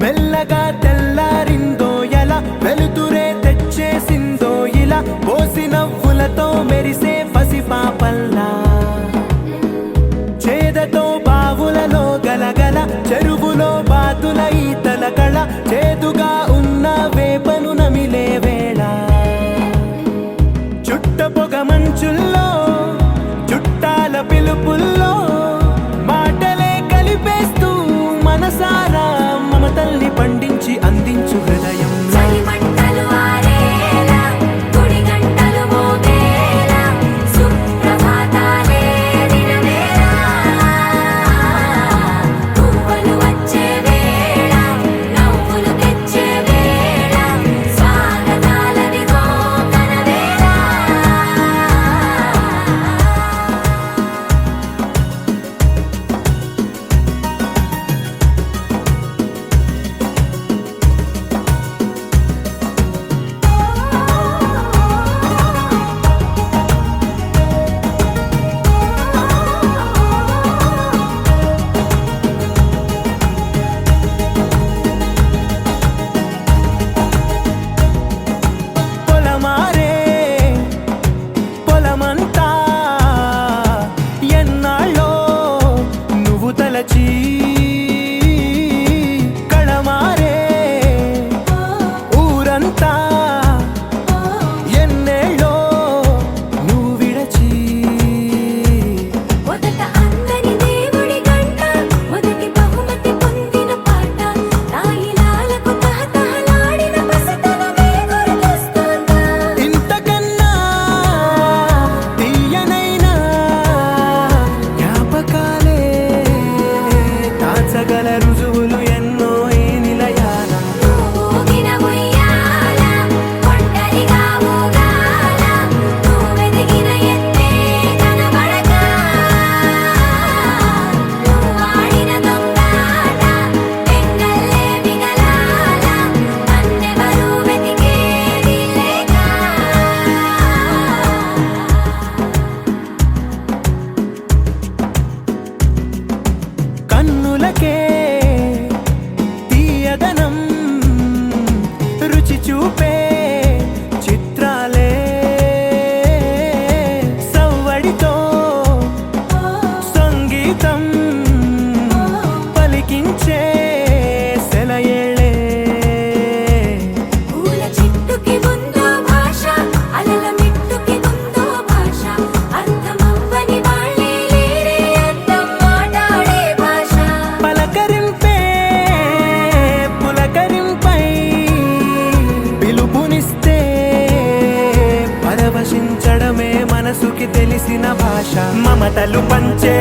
మెల్లగా తెల్లారిందో ఎలా వెలుతురే తెచ్చేసిందో ఇలా పోసి నవ్వులతో మెరిసే పసిపాపల్లా చేదతో బావులలో గలగల చెరువులో బాతుల ఈతల కళ చేదుగా ఉన్న వేపను నమిలే వేళ చుట్ట పొగ మంచుల్లో చుట్టాల పిలుపుల్లో మాటలే కలిపేస్తూ మనసారా మమతల్ని పండించి అందించు హృదయం కళమారే ఊరంతా ఎన్నేళ్ళో నువ్వు విడచి మొదట అందరి దేవుడి గంట మొదటి బహుమతి పొందిన పాట తాయిలాలకు తహతహలాడిన పసితనమే గుర్తొస్తుందా ఇంతకన్నా తీయనైనా జ్ఞాపకాలే దాచగల రుజువులు ఎన్నో ఈ నిలయాల ఊగిన ఉయ్యాల ఒంటరిగా ఊగాల నువ్వెదిగిన ఎత్తే కనబడక నువ్వాడిన దొంగాట ఎంగల్లే మిగలాల నన్నెవరూ వెతికేది లేక కన్నులకే తీయదనం రుచి చూపే చిత్రాలే సవ్వడితో సంగీతం పలికించే సెలయేళ్ళే పూల చెట్టుకి ఉందో భాష అలల మిట్టుకి ఉందో భాష అర్థమవ్వని వాళ్ళే లేరే అర్థం మాట్లాడే భాష పలకరింపే పులకరింపై పిలుపునిస్తే పరవశించడమే మనసుకి తెలిసిన భాష మమతలు పంచే